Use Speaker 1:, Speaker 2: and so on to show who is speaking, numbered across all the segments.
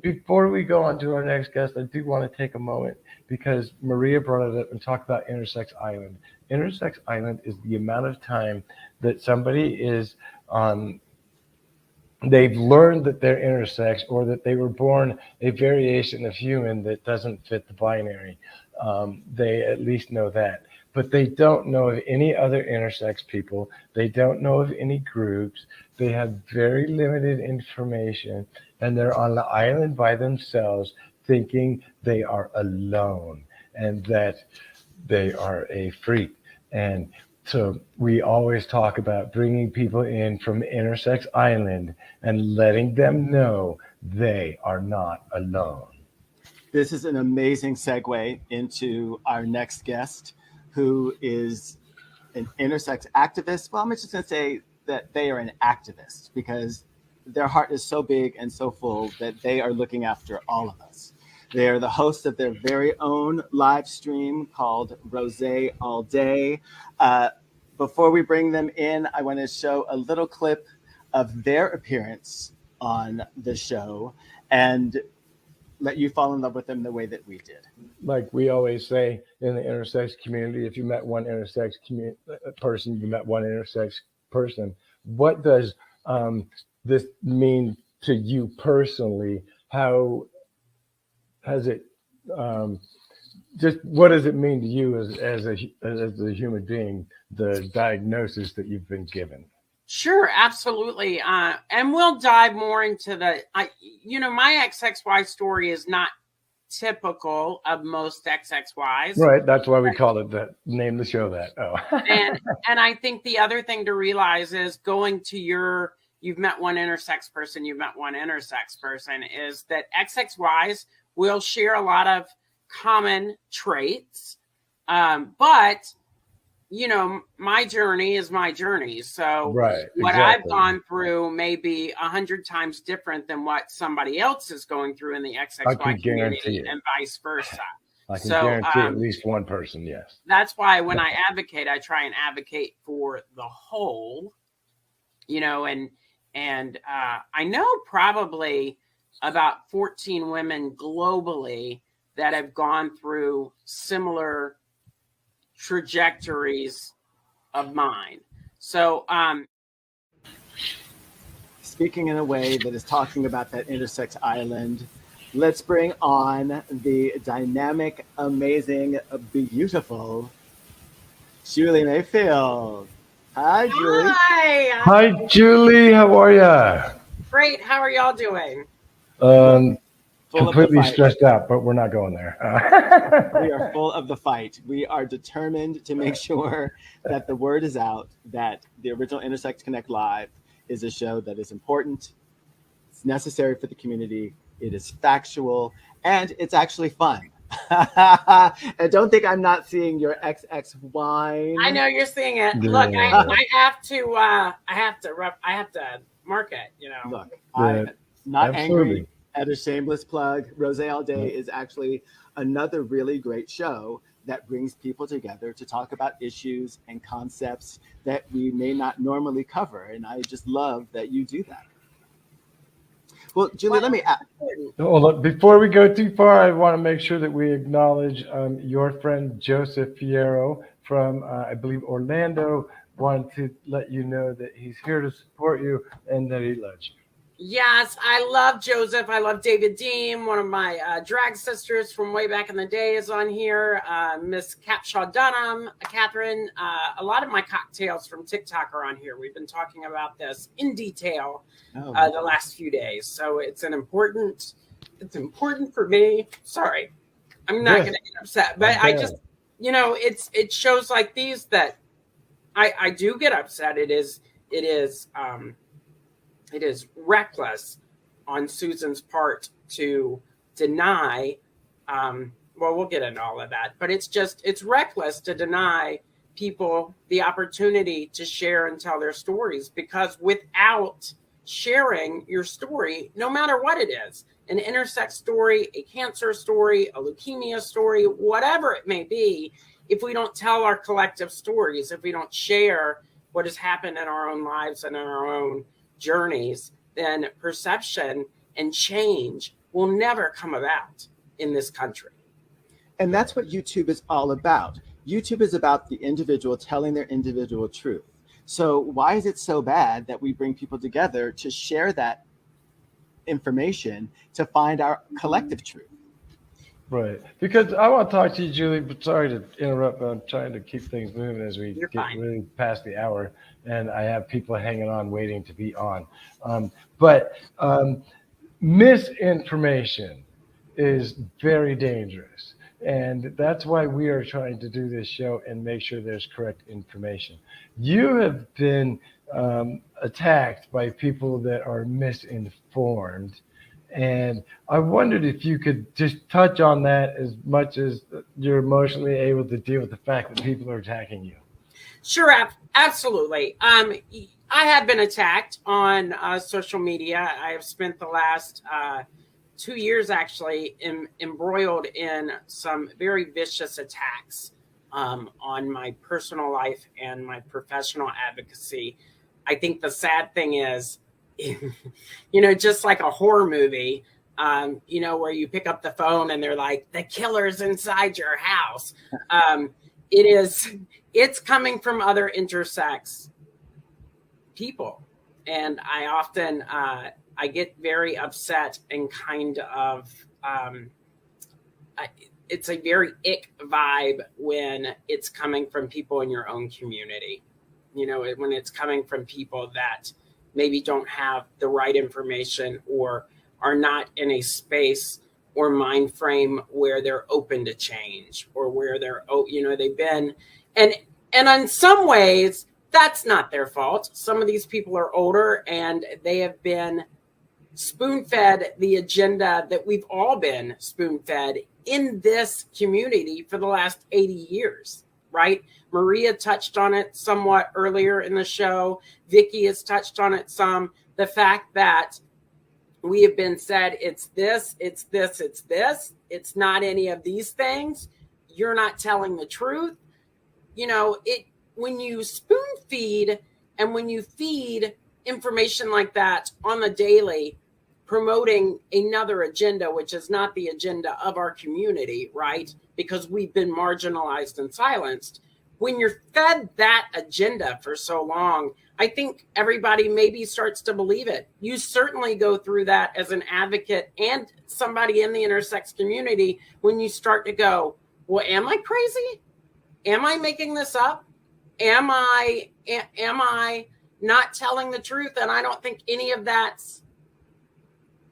Speaker 1: Before we go on to our next guest, I do want to take a moment because Maria brought it up and talked about Intersex Island. Intersex Island is the amount of time that somebody is on. They've learned that they're intersex or that they were born a variation of human that doesn't fit the binary. They at least know that. But they don't know of any other intersex people. They don't know of any groups. They have very limited information, and they're on the island by themselves thinking they are alone and that they are a freak. And so we always talk about bringing people in from Intersex Island and letting them know they are not alone.
Speaker 2: This is an amazing segue into our next guest, who is an intersex activist. Well, I'm just going to say that they are an activist because their heart is so big and so full that they are looking after all of us. They are the host of their very own live stream called Rosé All Day. Before we bring them in, I want to show a little clip of their appearance on the show and let you fall in love with them the way that we did.
Speaker 1: Like we always say in the intersex community, if you met one intersex person, you met one intersex person. What does this mean to you personally? How has it just what does it mean to you as a human being, the diagnosis that you've been given?
Speaker 3: Sure, absolutely. And we'll dive more into my XXY story is not typical of most XXYs.
Speaker 1: Right. That's why we call it that, name the show that. Oh.
Speaker 3: and I think the other thing to realize is going to you've met one intersex person, you've met one intersex person, is that XXYs will share a lot of common traits. But my journey is my journey. So what I've gone through may be 100 times different than what somebody else is going through in the XXY community and vice versa.
Speaker 1: I can guarantee at least one person, yes.
Speaker 3: That's why when I advocate, I try and advocate for the whole, and I know probably about 14 women globally that have gone through similar trajectories of mine. So
Speaker 2: speaking in a way that is talking about that intersex island, let's bring on the dynamic, amazing, beautiful Juleigh Mayfield. Hi, Julie.
Speaker 1: Hi, Julie. How are you?
Speaker 3: Great. How are y'all doing?
Speaker 1: Completely stressed out, but we're not going there.
Speaker 2: We are full of the fight. We are determined to make sure that the word is out that the original Intersex Connect Live is a show that is important. It's necessary for the community. It is factual, and it's actually fun. And don't think I'm not seeing your XX wine.
Speaker 3: I know you're seeing it. Yeah. Look, I have to mark it.
Speaker 2: Look, I'm not angry at a shameless plug. Rosé All Day is actually another really great show that brings people together to talk about issues and concepts that we may not normally cover. And I just love that you do that. Well, Julie, let me ask.
Speaker 1: Hold on. Before we go too far, I want to make sure that we acknowledge your friend Joseph Fierro from, I believe, Orlando. Wanted to let you know that he's here to support you and that he loves you.
Speaker 3: Yes, I love Joseph. I love David Deem. One of my drag sisters from way back in the day is on here. Miss Capshaw Dunham, Catherine. A lot of my cocktails from TikTok are on here. We've been talking about this in detail the last few days. So it's important for me. Sorry, I'm not going to get upset, but I just, it shows like these that I do get upset. It is reckless on Susan's part to deny, we'll get into all of that, but it's reckless to deny people the opportunity to share and tell their stories, because without sharing your story, no matter what it is, an intersex story, a cancer story, a leukemia story, whatever it may be, if we don't tell our collective stories, if we don't share what has happened in our own lives and in our own journeys, then perception and change will never come about in this country.
Speaker 2: And that's what YouTube is all about. YouTube is about the individual telling their individual truth. So why is it so bad that we bring people together to share that information to find our collective truth?
Speaker 1: Right. Because I want to talk to you, Julie, but sorry to interrupt, but I'm trying to keep things moving as we
Speaker 3: You're
Speaker 1: get
Speaker 3: fine.
Speaker 1: really past the hour, and I have people hanging on waiting to be on. But misinformation is very dangerous. And that's why we are trying to do this show and make sure there's correct information. You have been attacked by people that are misinformed. And I wondered if you could just touch on that as much as you're emotionally able to deal with the fact that people are attacking you.
Speaker 3: Sure, absolutely. I have been attacked on social media. I have spent the last 2 years actually embroiled in some very vicious attacks on my personal life and my professional advocacy. I think the sad thing is, just like a horror movie, where you pick up the phone and they're like, the killer's inside your house. It's coming from other intersex people. And I often, I get very upset and kind of, it's a very ick vibe when it's coming from people in your own community. When it's coming from people that maybe don't have the right information or are not in a space or mind frame where they're open to change, or where they've been, and in some ways that's not their fault. Some of these people are older and they have been spoon-fed the agenda that we've all been spoon-fed in this community for the last 80 years, right? Maria touched on it somewhat earlier in the show. Vicky has touched on it some. The fact that we have been said, it's this, it's this, it's this. It's not any of these things. You're not telling the truth. When you spoon feed and when you feed information like that on the daily, promoting another agenda, which is not the agenda of our community, right? Because we've been marginalized and silenced. When you're fed that agenda for so long, I think everybody maybe starts to believe it. You certainly go through that as an advocate and somebody in the intersex community when you start to go, well, am I crazy? Am I making this up? Am I not telling the truth? And I don't think any of that's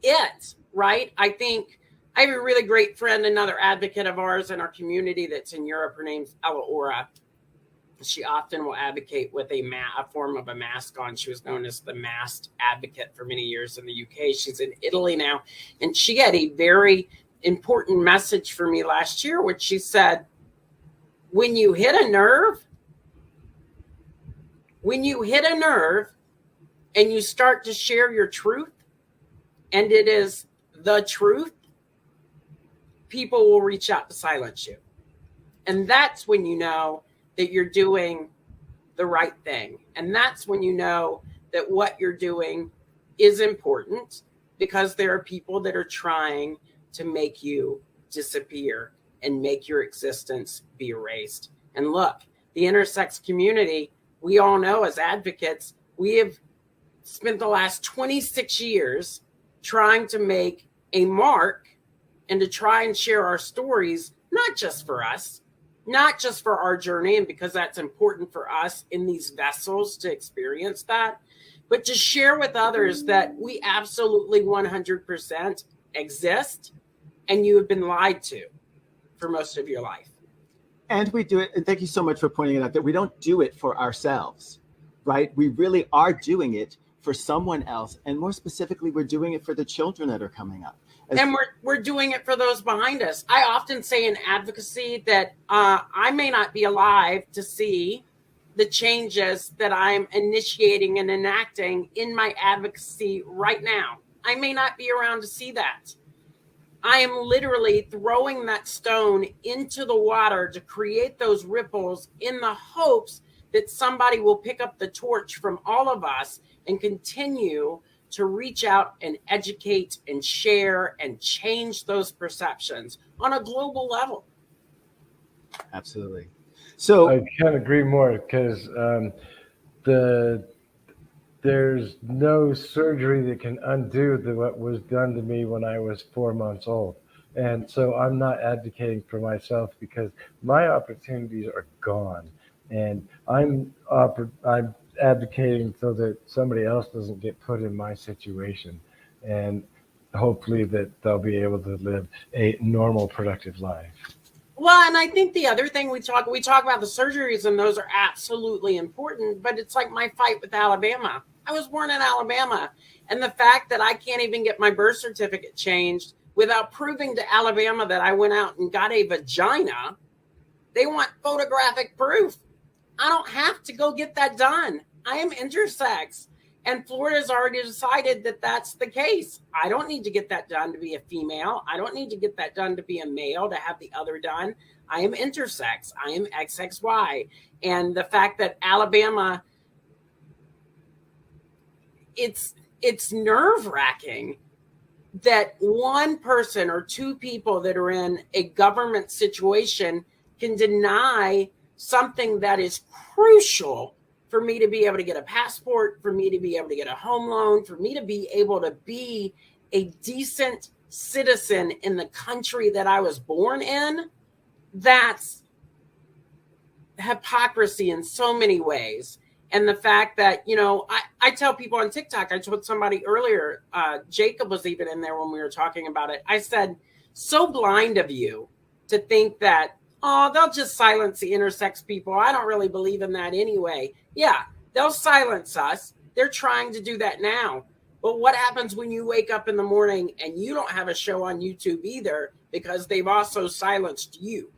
Speaker 3: it, right? I think I have a really great friend, another advocate of ours in our community that's in Europe. Her name's Ella Ora. She often will advocate with a form of a mask on. She was known as the masked advocate for many years in the UK. She's in Italy now. And she had a very important message for me last year, which she said, when you hit a nerve and you start to share your truth, and it is the truth, people will reach out to silence you. And that's when you know that you're doing the right thing. And that's when you know that what you're doing is important, because there are people that are trying to make you disappear and make your existence be erased. And look, the intersex community, we all know as advocates, we have spent the last 26 years trying to make a mark and to try and share our stories, not just for us, not just for our journey, and because that's important for us in these vessels to experience that, but to share with others that we absolutely 100% exist, and you have been lied to for most of your life.
Speaker 2: And we do it, and thank you so much for pointing it out, that we don't do it for ourselves, right? We really are doing it for someone else. And more specifically, we're doing it for the children that are coming up.
Speaker 3: And we're doing it for those behind us. I often say in advocacy that I may not be alive to see the changes that I'm initiating and enacting in my advocacy right now. I may not be around to see that. I am literally throwing that stone into the water to create those ripples in the hopes that somebody will pick up the torch from all of us and continue to reach out and educate and share and change those perceptions on a global level.
Speaker 2: Absolutely. So
Speaker 1: I can't agree more because there's no surgery that can undo what was done to me when I was 4 months old. And so I'm not advocating for myself because my opportunities are gone. And I'm advocating so that somebody else doesn't get put in my situation. And hopefully that they'll be able to live a normal, productive life.
Speaker 3: Well, and I think the other thing we talk about the surgeries, and those are absolutely important, but it's like my fight with Alabama. I was born in Alabama, and the fact that I can't even get my birth certificate changed without proving to Alabama that I went out and got a vagina, they want photographic proof. I don't have to go get that done. I am intersex. And Florida's already decided that that's the case. I don't need to get that done to be a female. I don't need to get that done to be a male, to have the other done. I am intersex. I am XXY. And the fact that Alabama, it's nerve-wracking that one person or two people that are in a government situation can deny something that is crucial for me to be able to get a passport, for me to be able to get a home loan, for me to be able to be a decent citizen in the country that I was born in. That's hypocrisy in so many ways. And the fact that, I tell people on TikTok, I told somebody earlier, Jacob was even in there when we were talking about it. I said, so blind of you to think that, they'll just silence the intersex people. I don't really believe in that anyway. Yeah, they'll silence us. They're trying to do that now. But what happens when you wake up in the morning and you don't have a show on YouTube either because they've also silenced you?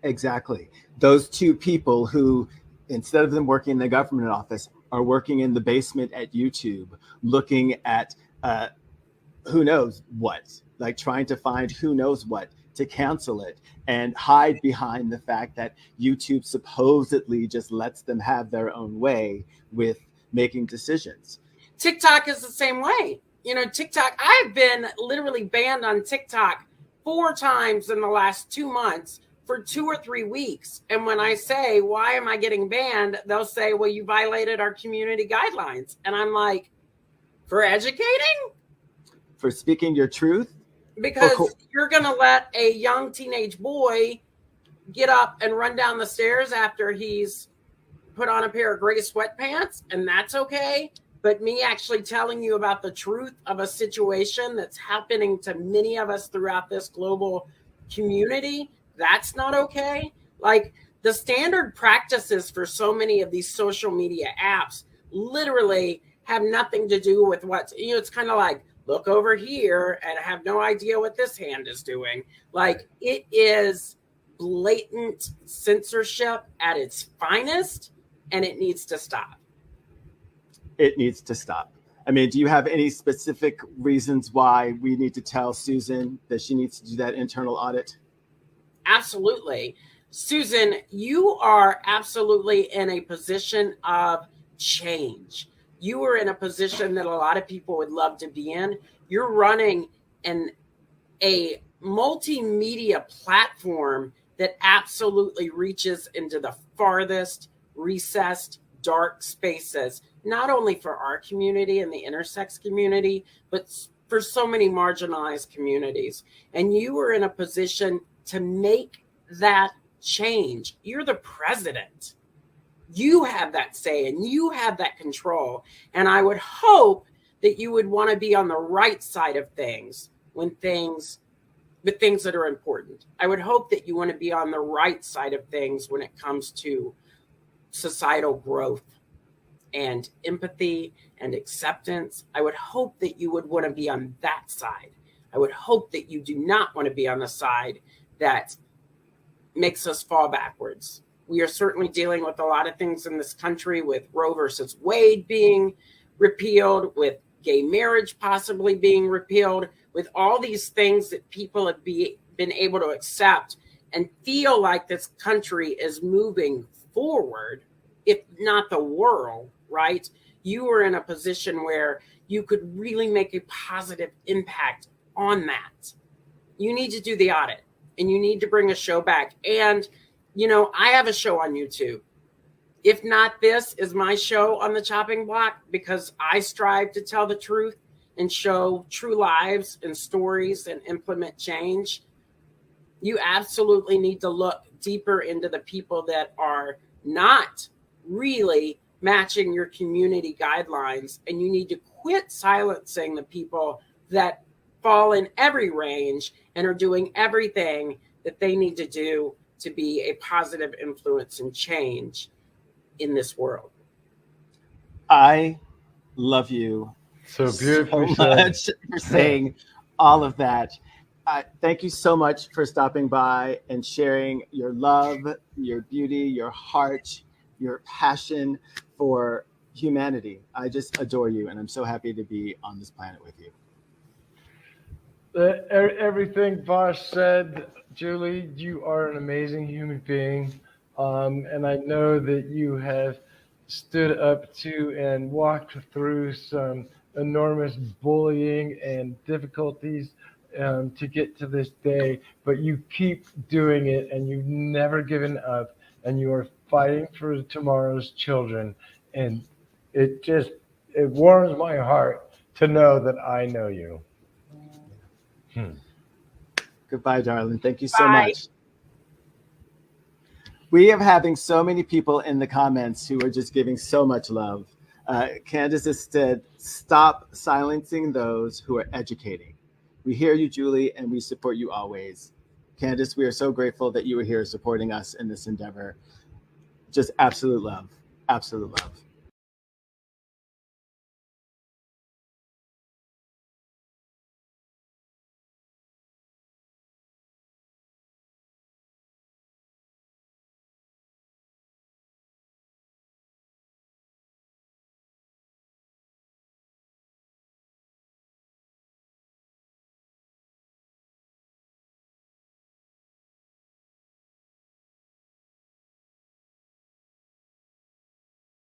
Speaker 2: exactly. Those two people who, instead of them working in the government office, are working in the basement at YouTube, looking at who knows what, like trying to find who knows what to cancel it and hide behind the fact that YouTube supposedly just lets them have their own way with making decisions.
Speaker 3: TikTok is the same way. TikTok, I've been literally banned on TikTok 4 times in the last 2 months for 2 or 3 weeks. And when I say, why am I getting banned? They'll say, well, you violated our community guidelines. And I'm like, for educating?
Speaker 2: For speaking your truth?
Speaker 3: Because you're going to let a young teenage boy get up and run down the stairs after he's put on a pair of gray sweatpants, and that's okay. But me actually telling you about the truth of a situation that's happening to many of us throughout this global community, that's not okay. Like, the standard practices for so many of these social media apps literally have nothing to do with what's, it's kind of like, look over here and have no idea what this hand is doing. Like, it is blatant censorship at its finest, and it needs to stop.
Speaker 2: It needs to stop. I mean, do you have any specific reasons why we need to tell Susan that she needs to do that internal audit?
Speaker 3: Absolutely. Susan, you are absolutely in a position of change. You are in a position that a lot of people would love to be in. You're running a multimedia platform that absolutely reaches into the farthest, recessed, dark spaces, not only for our community and the intersex community, but for so many marginalized communities. And you are in a position to make that change. You're the president. You have that say and you have that control. And I would hope that you would want to be on the right side of things with things that are important. I would hope that you want to be on the right side of things when it comes to societal growth and empathy and acceptance. I would hope that you would want to be on that side. I would hope that you do not want to be on the side that makes us fall backwards. We are certainly dealing with a lot of things in this country, with Roe versus Wade being repealed, with gay marriage possibly being repealed, with all these things that people have been able to accept and feel like this country is moving forward, if not the world, right? you are in a position where you could really make a positive impact on that. You need to do the audit and you need to bring a show back. And, I have a show on YouTube. If not, this is my show on the chopping block, because I strive to tell the truth and show true lives and stories and implement change. You absolutely need to look deeper into the people that are not really matching your community guidelines, and you need to quit silencing the people that fall in every range and are doing everything that they need to do to be a positive influence and change in this world.
Speaker 2: I love you
Speaker 1: So beautifully
Speaker 2: so
Speaker 1: said.
Speaker 2: much for saying all of that. Thank you so much for stopping by and sharing your love, your beauty, your heart, your passion for humanity. I just adore you, and I'm so happy to be on this planet with you.
Speaker 1: Everything Bosch said, Julie, you are an amazing human being. And I know that you have stood up to and walked through some enormous bullying and difficulties to get to this day, but you keep doing it and you've never given up, and you are fighting for tomorrow's children. And it warms my heart to know that I know you.
Speaker 2: Goodbye, darling. Thank you so
Speaker 3: Bye.
Speaker 2: much. We are having so many people in the comments who are just giving so much love. Candace has said, stop silencing those who are educating. We hear you, Julie, and we support you always. Candace, we are so grateful that you are here supporting us in this endeavor. Just absolute love. Absolute love.